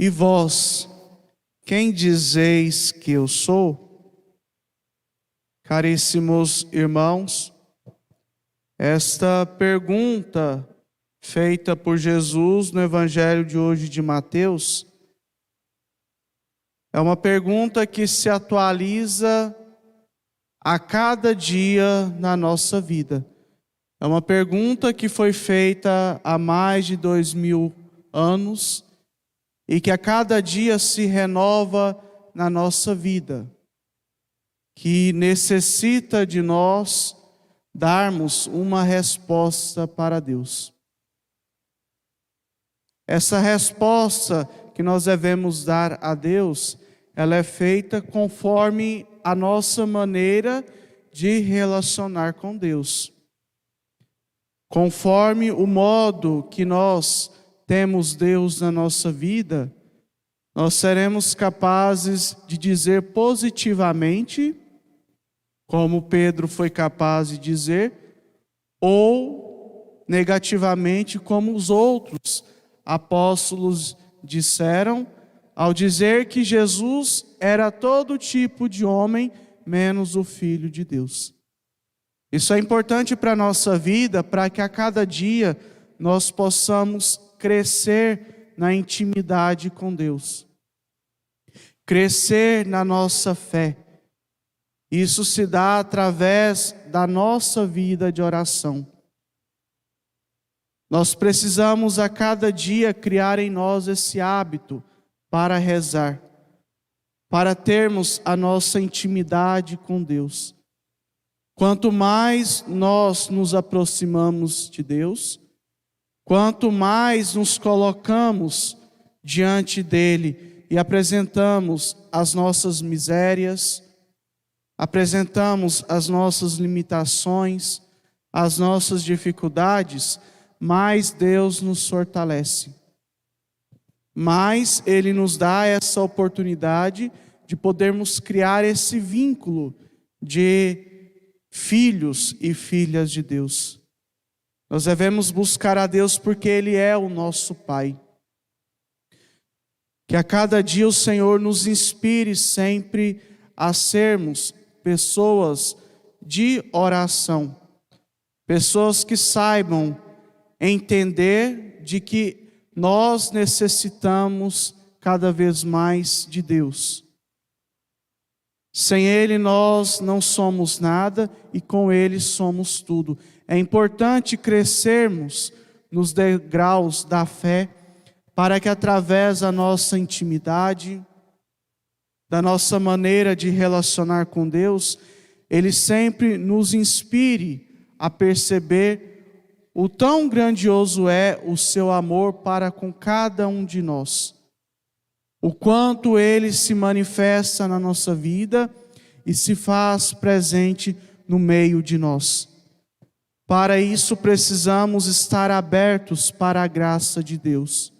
E vós, quem dizeis que eu sou? Caríssimos irmãos, esta pergunta feita por Jesus no Evangelho de hoje de Mateus é uma pergunta que se atualiza a cada dia na nossa vida. É uma pergunta que foi feita há mais de 2000 anos e que a cada dia se renova na nossa vida, que necessita de nós darmos uma resposta para Deus. Essa resposta que nós devemos dar a Deus, ela é feita conforme a nossa maneira de relacionar com Deus. Conforme o modo que nós temos Deus na nossa vida, nós seremos capazes de dizer positivamente, como Pedro foi capaz de dizer, ou negativamente, como os outros apóstolos disseram, ao dizer que Jesus era todo tipo de homem, menos o Filho de Deus. Isso é importante para a nossa vida, para que a cada dia nós possamos crescer na intimidade com Deus. Crescer na nossa fé. Isso se dá através da nossa vida de oração. Nós precisamos a cada dia criar em nós esse hábito para rezar, para termos a nossa intimidade com Deus. Quanto mais nós nos aproximamos de Deus, quanto mais nos colocamos diante dele e apresentamos as nossas misérias, apresentamos as nossas limitações, as nossas dificuldades, mais Deus nos fortalece. Mais Ele nos dá essa oportunidade de podermos criar esse vínculo de filhos e filhas de Deus. Nós devemos buscar a Deus porque Ele é o nosso Pai. Que a cada dia o Senhor nos inspire sempre a sermos pessoas de oração. Pessoas que saibam entender de que nós necessitamos cada vez mais de Deus. Sem Ele nós não somos nada e com Ele somos tudo. É importante crescermos nos degraus da fé para que através da nossa intimidade, da nossa maneira de relacionar com Deus, Ele sempre nos inspire a perceber o tão grandioso é o seu amor para com cada um de nós. O quanto Ele se manifesta na nossa vida e se faz presente no meio de nós. Para isso precisamos estar abertos para a graça de Deus.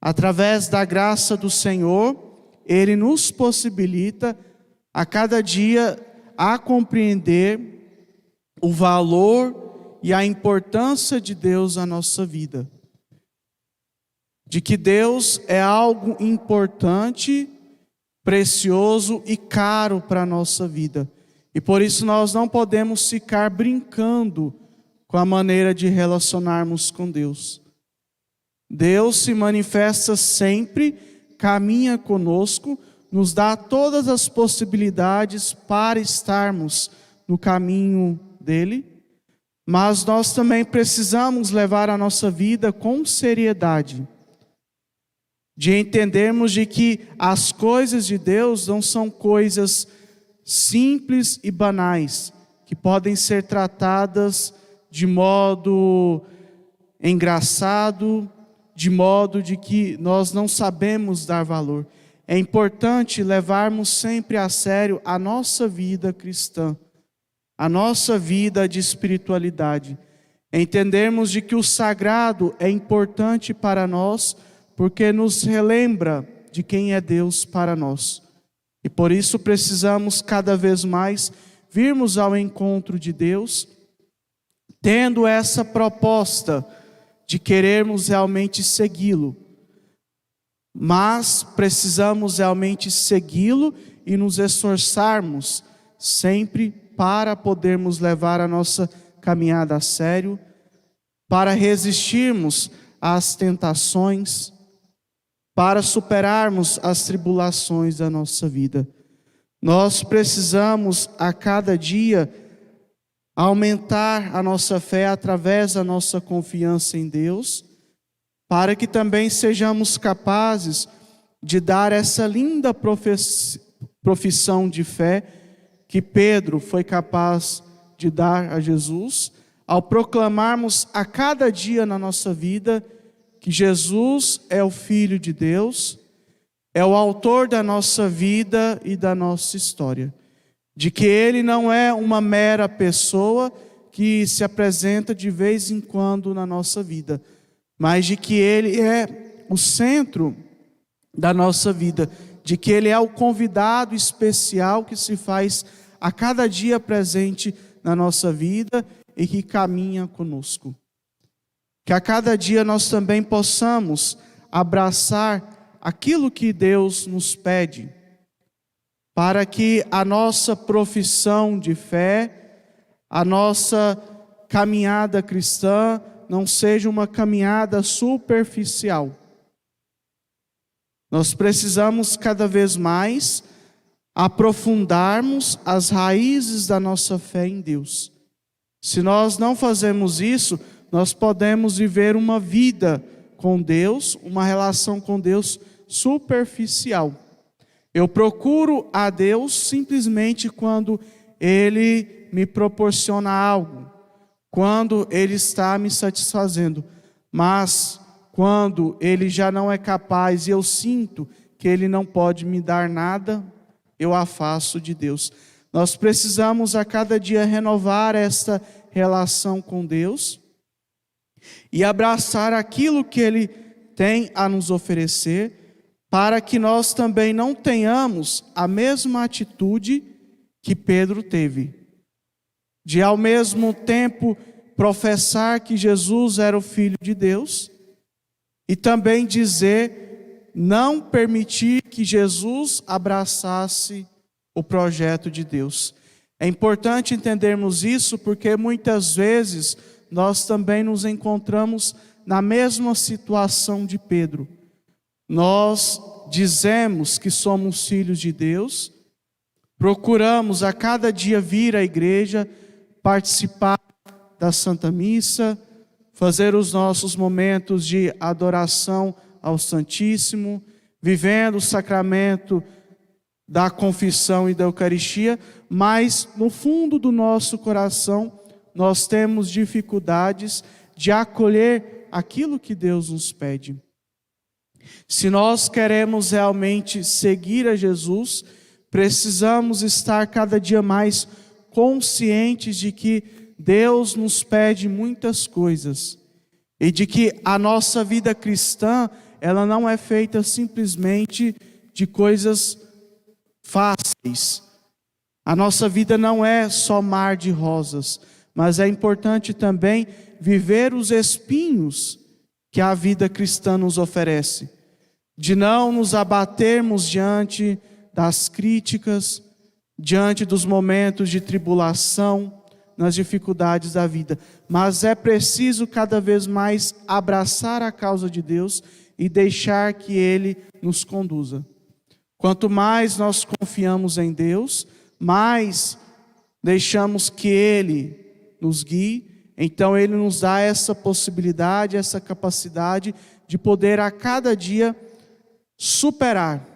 Através da graça do Senhor, Ele nos possibilita a cada dia a compreender o valor e a importância de Deus na nossa vida. De que Deus é algo importante, precioso e caro para a nossa vida. E por isso nós não podemos ficar brincando com a maneira de relacionarmos com Deus. Deus se manifesta sempre, caminha conosco, nos dá todas as possibilidades para estarmos no caminho dEle. Mas nós também precisamos levar a nossa vida com seriedade. De entendermos de que as coisas de Deus não são coisas simples e banais, que podem ser tratadas de modo engraçado, de modo de que nós não sabemos dar valor. É importante levarmos sempre a sério a nossa vida cristã, a nossa vida de espiritualidade. Entendermos de que o sagrado é importante para nós, porque nos relembra de quem é Deus para nós. E por isso precisamos cada vez mais virmos ao encontro de Deus, tendo essa proposta de querermos realmente segui-lo, mas precisamos realmente segui-lo e nos esforçarmos sempre para podermos levar a nossa caminhada a sério, para resistirmos às tentações, para superarmos as tribulações da nossa vida. Nós precisamos a cada dia aumentar a nossa fé através da nossa confiança em Deus, para que também sejamos capazes de dar essa linda profissão de fé que Pedro foi capaz de dar a Jesus, ao proclamarmos a cada dia na nossa vida que Jesus é o Filho de Deus, é o autor da nossa vida e da nossa história, de que Ele não é uma mera pessoa que se apresenta de vez em quando na nossa vida, mas de que Ele é o centro da nossa vida, de que Ele é o convidado especial que se faz a cada dia presente na nossa vida e que caminha conosco. Que a cada dia nós também possamos abraçar aquilo que Deus nos pede, para que a nossa profissão de fé, a nossa caminhada cristã, não seja uma caminhada superficial. Nós precisamos cada vez mais aprofundarmos as raízes da nossa fé em Deus. Se nós não fazemos isso, nós podemos viver uma vida com Deus, uma relação com Deus superficial. Eu procuro a Deus simplesmente quando Ele me proporciona algo, quando Ele está me satisfazendo. Mas quando Ele já não é capaz e eu sinto que Ele não pode me dar nada, eu afasto de Deus. Nós precisamos a cada dia renovar esta relação com Deus e abraçar aquilo que Ele tem a nos oferecer, para que nós também não tenhamos a mesma atitude que Pedro teve, de ao mesmo tempo professar que Jesus era o Filho de Deus e também dizer, não permitir que Jesus abraçasse o projeto de Deus. É importante entendermos isso porque muitas vezes nós também nos encontramos na mesma situação de Pedro. Nós dizemos que somos filhos de Deus, procuramos a cada dia vir à igreja, participar da Santa Missa, fazer os nossos momentos de adoração ao Santíssimo, vivendo o sacramento da confissão e da Eucaristia, mas no fundo do nosso coração nós temos dificuldades de acolher aquilo que Deus nos pede. Se nós queremos realmente seguir a Jesus, precisamos estar cada dia mais conscientes de que Deus nos pede muitas coisas e de que a nossa vida cristã, ela não é feita simplesmente de coisas fáceis. A nossa vida não é só mar de rosas, mas é importante também viver os espinhos que a vida cristã nos oferece, de não nos abatermos diante das críticas, diante dos momentos de tribulação, nas dificuldades da vida, mas é preciso cada vez mais abraçar a causa de Deus e deixar que Ele nos conduza. Quanto mais nós confiamos em Deus, mais deixamos que Ele nos guie, então Ele nos dá essa possibilidade, essa capacidade de poder a cada dia superar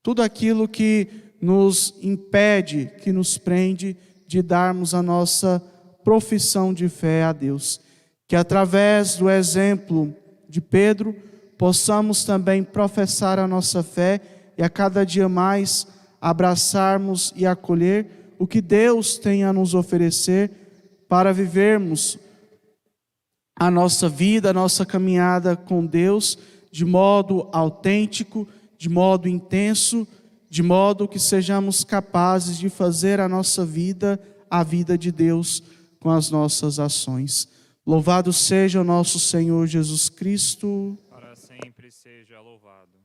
tudo aquilo que nos impede, que nos prende de darmos a nossa profissão de fé a Deus. Que através do exemplo de Pedro, possamos também professar a nossa fé e a cada dia mais abraçarmos e acolher o que Deus tem a nos oferecer para vivermos a nossa vida, a nossa caminhada com Deus de modo autêntico, de modo intenso, de modo que sejamos capazes de fazer a nossa vida, a vida de Deus, com as nossas ações. Louvado seja o nosso Senhor Jesus Cristo. Para sempre seja louvado.